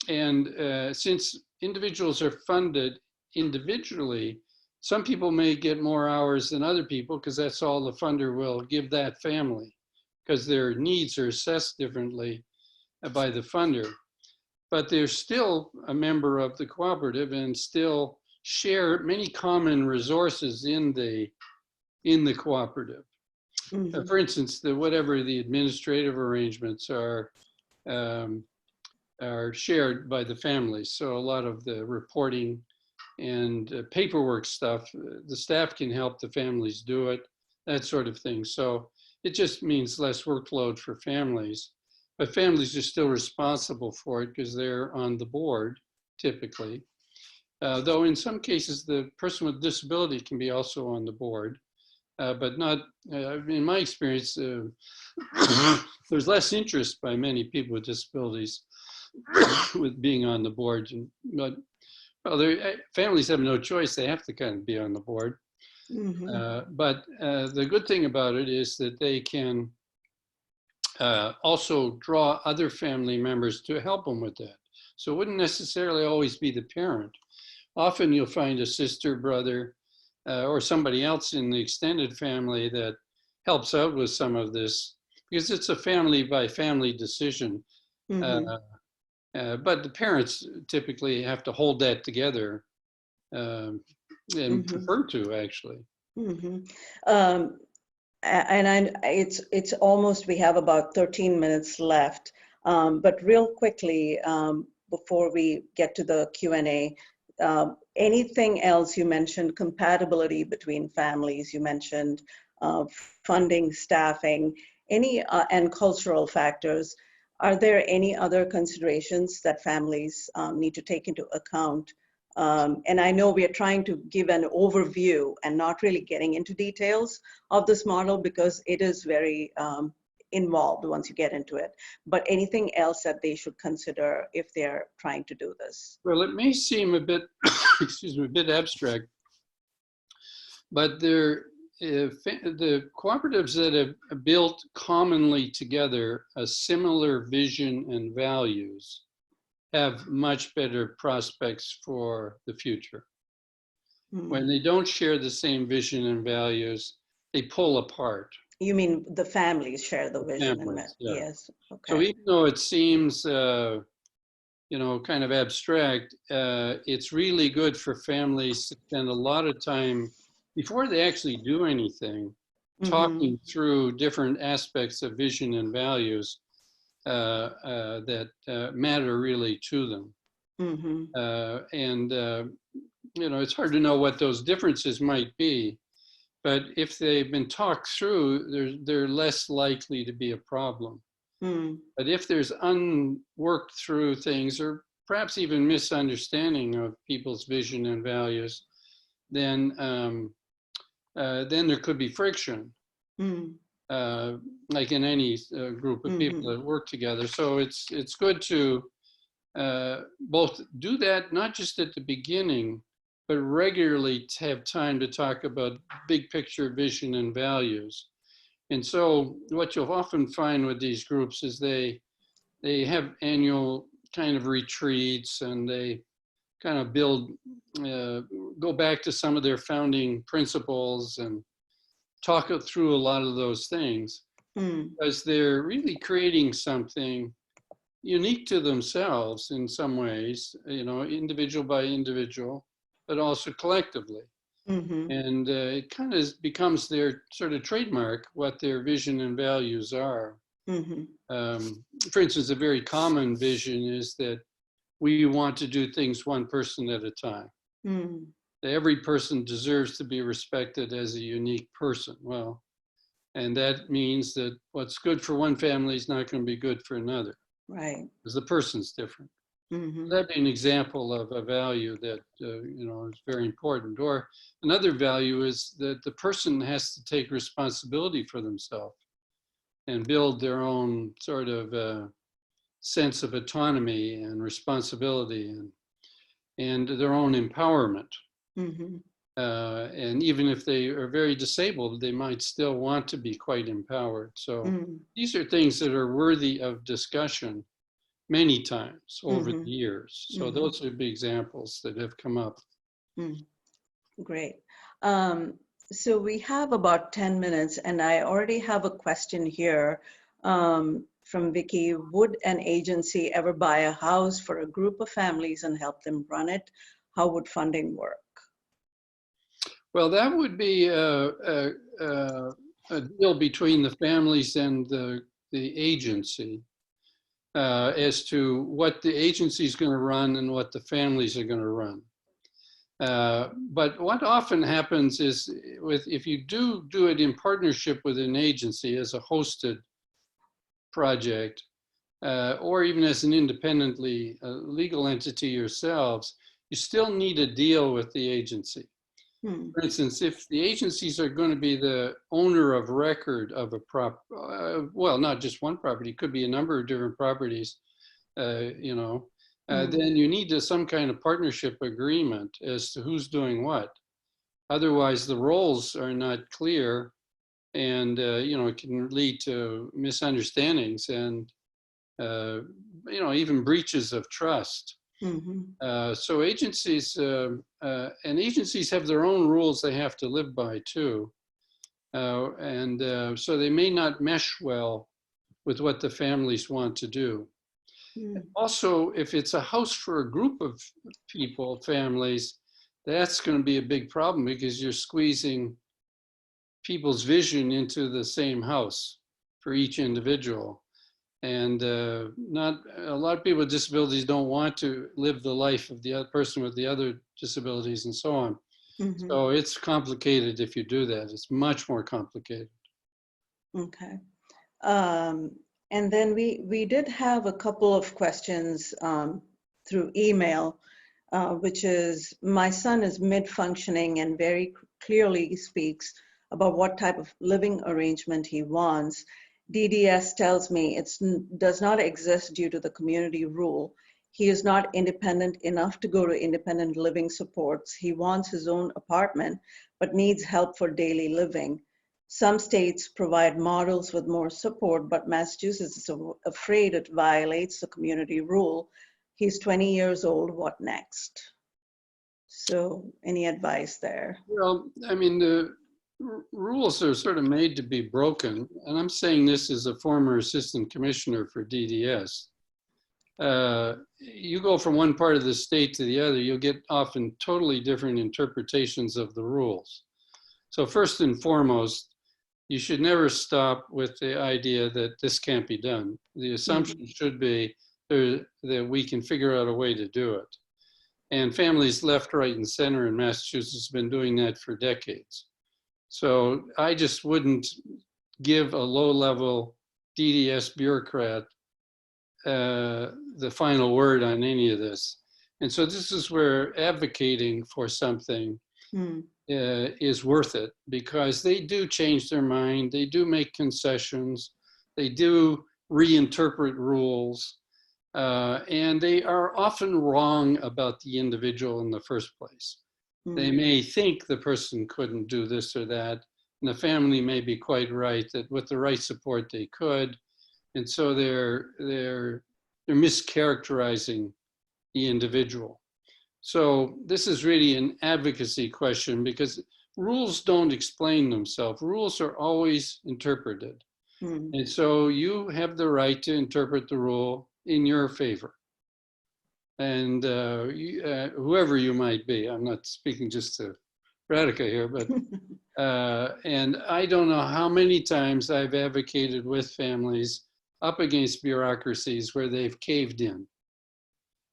Since individuals are funded individually, some people may get more hours than other people because that's all the funder will give that family, because their needs are assessed differently by the funder. But they're still a member of the cooperative and still share many common resources in the cooperative. For instance, whatever the administrative arrangements are shared by the families. So a lot of the reporting and paperwork stuff, the staff can help the families do it, that sort of thing. So it just means less workload for families, but families are still responsible for it because they're on the board typically. Though in some cases, the person with disability can be also on the board, but not, in my experience, there's less interest by many people with disabilities with being on the board. But families have no choice. They have to kind of be on the board. But the good thing about it is that they can also draw other family members to help them with that. So it wouldn't necessarily always be the parent. Often you'll find a sister, brother, or somebody else in the extended family that helps out with some of this, because it's a family by family decision. But the parents typically have to hold that together and prefer to, actually. It's almost, we have about 13 minutes left, but real quickly, before we get to the Q&A, anything else? You mentioned compatibility between families, you mentioned funding, staffing, and cultural factors. Are there any other considerations that families need to take into account? And I know we are trying to give an overview and not really getting into details of this model because it is very involved once you get into it. But anything else that they should consider if they're trying to do this? Well, it may seem a bit, excuse me, a bit abstract, but the cooperatives that have built commonly together a similar vision and values have much better prospects for the future. When they don't share the same vision and values, they pull apart. You mean the families share the vision? Families, yeah. Yes. Okay. So even though it seems, kind of abstract, it's really good for families to spend a lot of time before they actually do anything, talking through different aspects of vision and values that matter really to them. It's hard to know what those differences might be, but if they've been talked through, they're less likely to be a problem. But if there's unworked through things, or perhaps even misunderstanding of people's vision and values, then there could be friction. Like in any group of people that work together. So it's good to both do that, not just at the beginning, but regularly to have time to talk about big picture vision and values. And so what you'll often find with these groups is they have annual kind of retreats, and they kind of go back to some of their founding principles and talk through a lot of those things, because they're really creating something unique to themselves in some ways, individual by individual, but also collectively. Mm-hmm. And it kind of becomes their sort of trademark, what their vision and values are. Mm-hmm. For instance, a very common vision is that we want to do things one person at a time. Mm-hmm. Every person deserves to be respected as a unique person. Well, and that means that what's good for one family is not going to be good for another, Right. because the person's different. Mm-hmm. That'd be an example of a value that is very important. Or another value is that the person has to take responsibility for themselves and build their own sort of sense of autonomy and responsibility and their own empowerment. Mm-hmm. And even if they are very disabled, they might still want to be quite empowered. So Mm-hmm. these are things that are worthy of discussion many times over the Mm-hmm. years. So Mm-hmm. those are big examples that have come up. Mm. Great. Um, so we have about 10 minutes, and I already have a question here from Vicky. Would an agency ever buy a house for a group of families and help them run it? How would funding work? Well, that would be a deal between the families and the agency as to what the agency is going to run and what the families are going to run. But what often happens is if you do it in partnership with an agency as a hosted project, or even as an independently legal entity yourselves, you still need a deal with the agency. Hmm. For instance, if the agencies are going to be the owner of record of a well, not just one property, it could be a number of different properties, then you need some kind of partnership agreement as to who's doing what. Otherwise, the roles are not clear, and it can lead to misunderstandings and even breaches of trust. Mm-hmm. So agencies and agencies have their own rules they have to live by too, and so they may not mesh well with what the families want to do. Mm-hmm. Also, if it's a house for a group of people, families, that's going to be a big problem because you're squeezing people's vision into the same house for each individual. And not a lot of people with disabilities don't want to live the life of the other person with the other disabilities and so on. Mm-hmm. So it's complicated if you do that. It's much more complicated. Okay. Um, and then we did have a couple of questions through email, which is, my son is mid-functioning and very clearly speaks about what type of living arrangement he wants. DDS tells me it does not exist due to the community rule. He is not independent enough to go to independent living supports. He wants his own apartment, but needs help for daily living. Some states provide models with more support, but Massachusetts is afraid it violates the community rule. He's 20 years old. What next? So any advice there? Well, I mean, the rules are sort of made to be broken. And I'm saying this as a former assistant commissioner for DDS. You go from one part of the state to the other, you'll get often totally different interpretations of the rules. So first and foremost, you should never stop with the idea that this can't be done. The assumption should be that we can figure out a way to do it. And families left, right, and center in Massachusetts have been doing that for decades. So I just wouldn't give a low-level DDS bureaucrat the final word on any of this. And so this is where advocating for something is worth it, because they do change their mind, they do make concessions, they do reinterpret rules, and they are often wrong about the individual in the first place. They may think the person couldn't do this or that, and the family may be quite right that with the right support they could, and so they're mischaracterizing the individual. So this is really an advocacy question, because rules don't explain themselves. Rules are always interpreted. And so you have the right to interpret the rule in your favor. And whoever you might be, I'm not speaking just to Radica here, but and I don't know how many times I've advocated with families up against bureaucracies where they've caved in.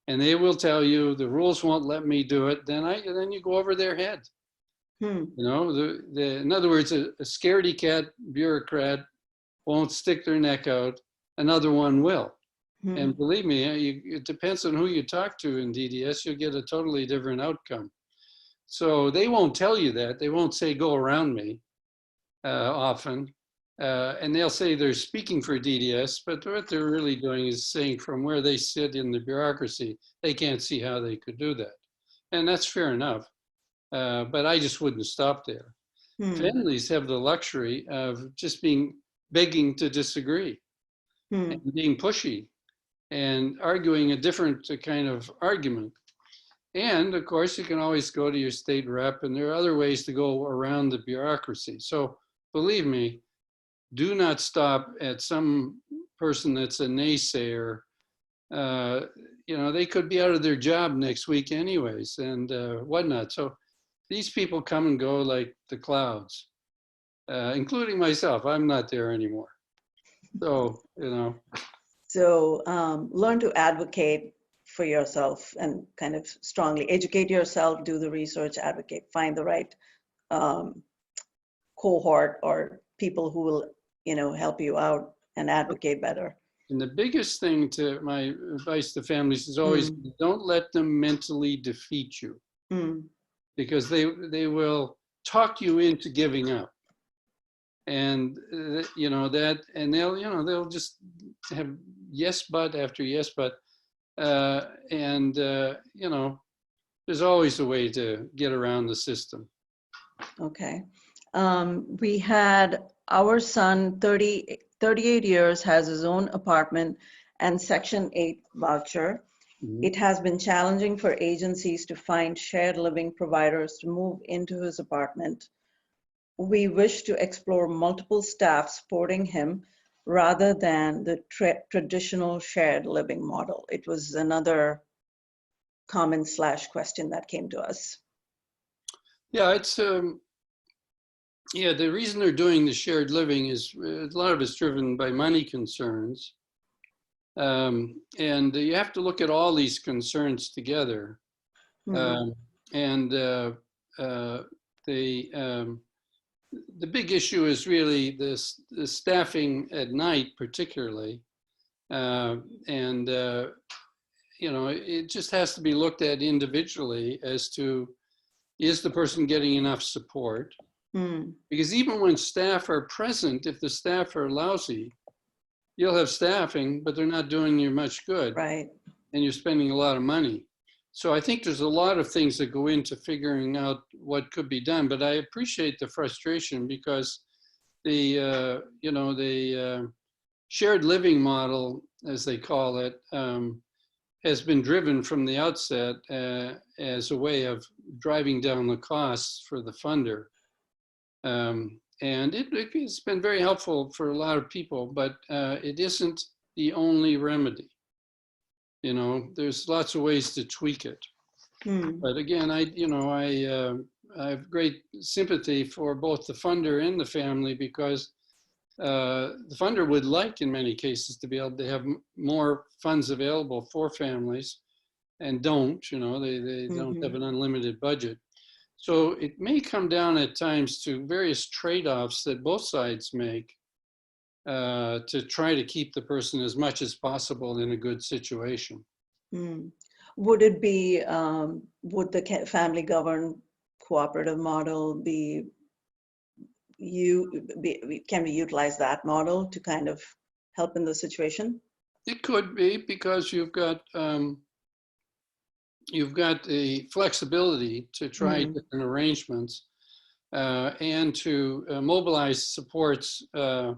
And they will tell you the rules won't let me do it. Then you go over their head. Hmm. You know, in other words, a scaredy cat bureaucrat won't stick their neck out. Another one will. Hmm. And believe me, it depends on who you talk to in DDS. You'll get a totally different outcome. So they won't tell you that. They won't say, go around me often. And they'll say they're speaking for DDS, but what they're really doing is saying from where they sit in the bureaucracy, they can't see how they could do that. And that's fair enough. But I just wouldn't stop there. Hmm. Families have the luxury of just begging to disagree and being pushy and arguing a different kind of argument. And of course, you can always go to your state rep, and there are other ways to go around the bureaucracy. So believe me, do not stop at some person that's a naysayer. You know, they could be out of their job next week anyways, and whatnot. So these people come and go like the clouds, including myself. I'm not there anymore. So, you know. So learn to advocate for yourself and kind of strongly educate yourself, do the research, advocate, find the right cohort or people who will, you know, help you out and advocate better. And the biggest thing to my advice to families is always don't let them mentally defeat you, because they will talk you into giving up. And you know that, and they'll just have yes but after yes but, and you know, there's always a way to get around the system. Okay. We had our son, 38 years, has his own apartment and Section 8 voucher. It has been challenging for agencies to find shared living providers to move into his apartment. We wish to explore multiple staff supporting him rather than the traditional shared living model. It was another comment / question that came to us. Yeah, it's yeah, the reason they're doing the shared living is a lot of it's driven by money concerns. And you have to look at all these concerns together. And the big issue is really the staffing at night, particularly. And you know, it just has to be looked at individually as to, is the person getting enough support? Because even when staff are present, if the staff are lousy, you'll have staffing, but they're not doing you much good. Right. And you're spending a lot of money. So I think there's a lot of things that go into figuring out what could be done. But I appreciate the frustration, because the you know, the shared living model, as they call it, has been driven from the outset as a way of driving down the costs for the funder. And it's been very helpful for a lot of people, but it isn't the only remedy. You know, there's lots of ways to tweak it. But again, I have great sympathy for both the funder and the family, because the funder would like, in many cases, to be able to have more funds available for families, and don't, you know, they don't have an unlimited budget. So it may come down at times to various trade-offs that both sides make to try to keep the person as much as possible in a good situation. Would it be, would the family governed cooperative model be, can we utilize that model to kind of help in the situation? It could be, because you've got the flexibility to try different arrangements and to mobilize supports that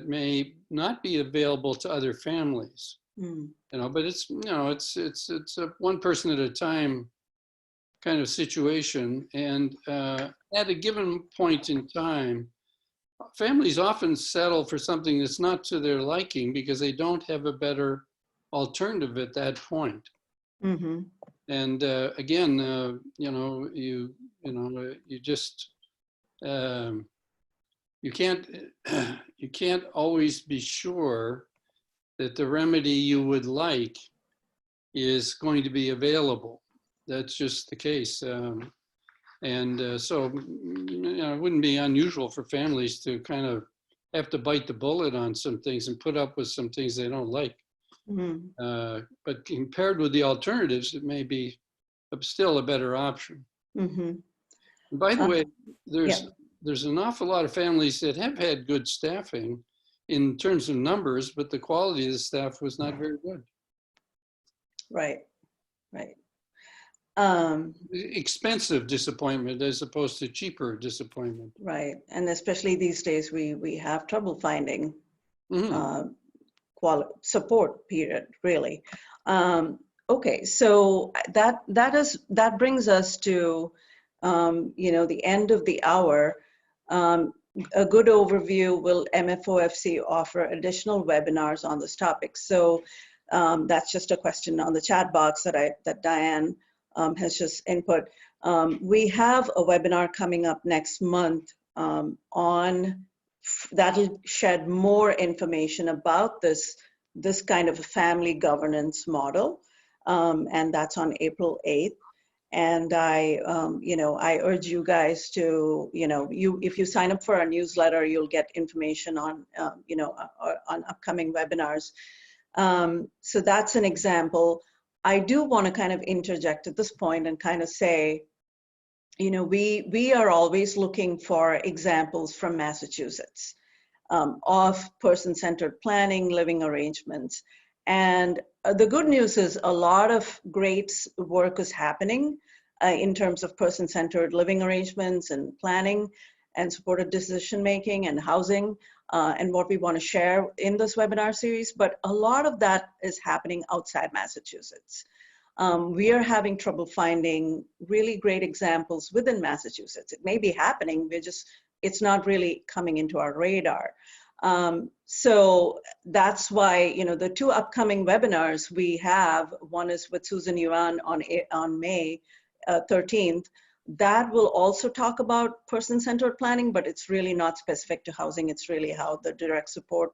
may not be available to other families. You know, but it's, you know, it's a one person at a time kind of situation. And at a given point in time, families often settle for something that's not to their liking because they don't have a better alternative at that point. And again, you just you can't you can't always be sure that the remedy you would like is going to be available. That's just the case. So it wouldn't be unusual for families to kind of have to bite the bullet on some things and put up with some things they don't like. But compared with the alternatives, it may be still a better option. And by the way, there's an awful lot of families that have had good staffing in terms of numbers, but the quality of the staff was not very good. Right. Expensive disappointment as opposed to cheaper disappointment. Right, and especially these days, we have trouble finding support. Period. Really. Okay, so that brings us to the end of the hour. A good overview: will MFOFC offer additional webinars on this topic? So that's just a question on the chat box that Diane has just input. We have a webinar coming up next month that'll shed more information about this kind of a family governance model, and that's on April 8th. And I urge you guys to, if you sign up for our newsletter, you'll get information on, on upcoming webinars. So that's an example. I do want to kind of interject at this point and kind of say, we are always looking for examples from Massachusetts of person-centered planning, living arrangements. And the good news is a lot of great work is happening in terms of person-centered living arrangements and planning and supported decision-making and housing and what we want to share in this webinar series. But a lot of that is happening outside Massachusetts. We are having trouble finding really great examples within Massachusetts. It may be happening, it's not really coming into our radar. So that's why, the two upcoming webinars we have, one is with Susan Yuan on May 13th. That will also talk about person-centered planning, but it's really not specific to housing. It's really how the direct support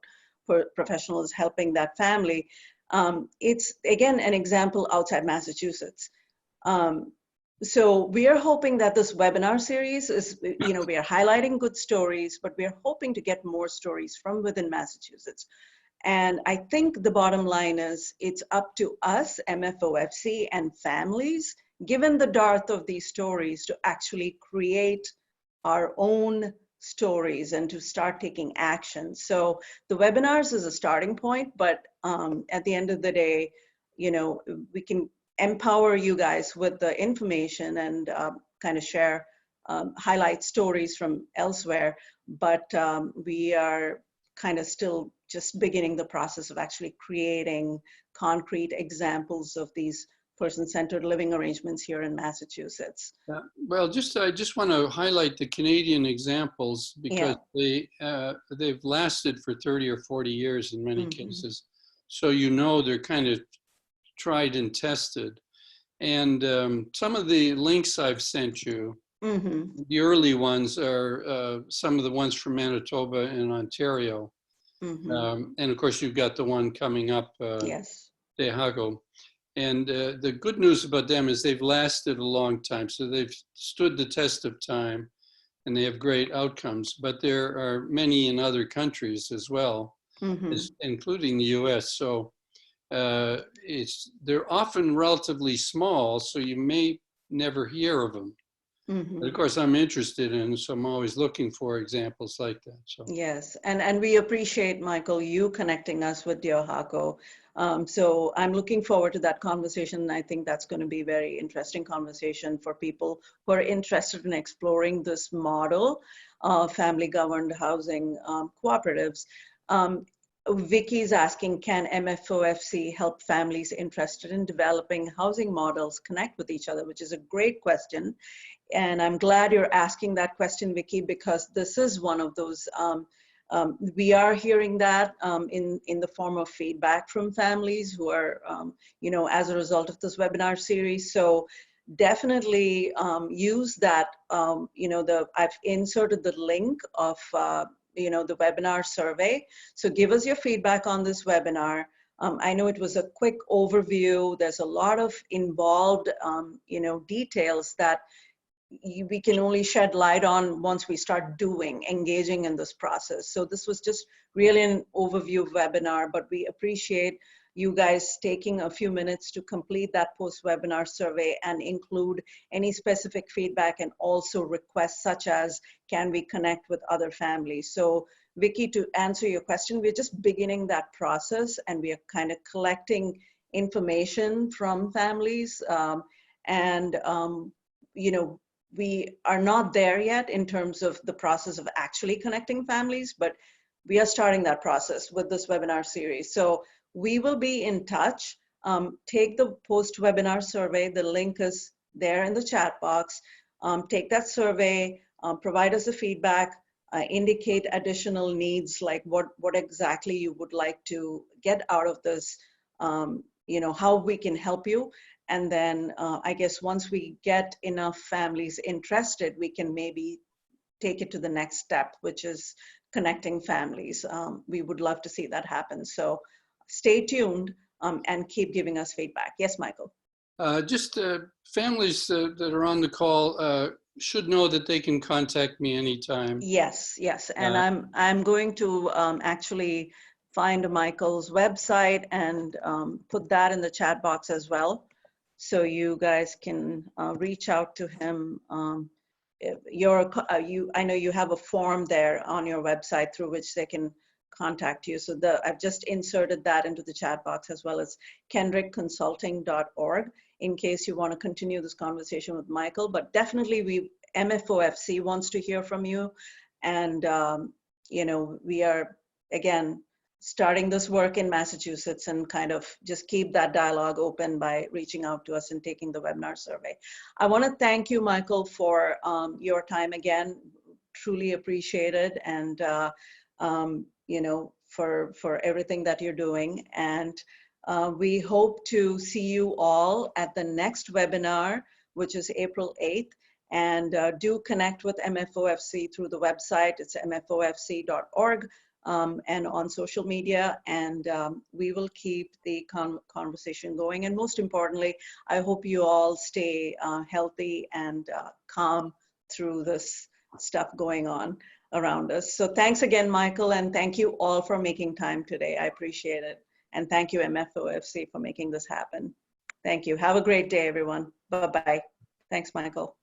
professional is helping that family. It's, again, an example outside Massachusetts. So we are hoping that this webinar series is, we are highlighting good stories, but we are hoping to get more stories from within Massachusetts. And I think the bottom line is it's up to us, MFOFC, and families, given the dearth of these stories, to actually create our own stories and to start taking action. So the webinars is a starting point, but at the end of the day, we can empower you guys with the information and kind of share, highlight stories from elsewhere. But we are kind of still just beginning the process of actually creating concrete examples of these person-centered living arrangements here in Massachusetts. Well, I just want to highlight the Canadian examples because they've lasted for 30 or 40 years in many cases. So they're kind of tried and tested. And some of the links I've sent you, the early ones are some of the ones from Manitoba and Ontario. And of course, you've got the one coming up, Dehago. And the good news about them is they've lasted a long time. So they've stood the test of time and they have great outcomes. But there are many in other countries as well, including the US. So they're often relatively small, so you may never hear of them. But of course, I'm interested in, so I'm always looking for examples like that. So yes, and we appreciate, Michael, you connecting us with Dehago. So I'm looking forward to that conversation. I think that's going to be a very interesting conversation for people who are interested in exploring this model of family-governed housing cooperatives. Vicky's asking, can MFOFC help families interested in developing housing models connect with each other, which is a great question. And I'm glad you're asking that question, Vicky, because this is one of those We are hearing that in the form of feedback from families who are, as a result of this webinar series. So definitely use that. I've inserted the link of, the webinar survey. So give us your feedback on this webinar. I know it was a quick overview. There's a lot of involved, details that we can only shed light on once we start engaging in this process. So this was just really an overview webinar, but we appreciate you guys taking a few minutes to complete that post-webinar survey and include any specific feedback and also requests such as, can we connect with other families? So Vicky, to answer your question, we're just beginning that process and we are kind of collecting information from families. We are not there yet in terms of the process of actually connecting families, but we are starting that process with this webinar series. So we will be in touch. Take the post-webinar survey. The link is there in the chat box. Take that survey, provide us the feedback, indicate additional needs, like what exactly you would like to get out of this, how we can help you. And then I guess once we get enough families interested, we can maybe take it to the next step, which is connecting families. We would love to see that happen. So stay tuned and keep giving us feedback. Yes, Michael. Families that are on the call should know that they can contact me anytime. Yes. And I'm going to actually find Michael's website and put that in the chat box as well. So you guys can reach out to him. I know you have a form there on your website through which they can contact you. So I've just inserted that into the chat box, as well as kendrickconsulting.org, in case you want to continue this conversation with Michael. But definitely MFOFC wants to hear from you. And, we are, again, starting this work in Massachusetts and kind of just keep that dialogue open by reaching out to us and taking the webinar survey. I want to thank you, Michael, for your time again. Truly appreciate it. And, for everything that you're doing. And we hope to see you all at the next webinar, which is April 8th. And do connect with MFOFC through the website. It's mfofc.org. And on social media, and we will keep the conversation going. And most importantly, I hope you all stay healthy and calm through this stuff going on around us. So thanks again, Michael, and thank you all for making time today. I appreciate it. And thank you, MFOFC, for making this happen. Thank you. Have a great day, everyone. Bye-bye. Thanks, Michael.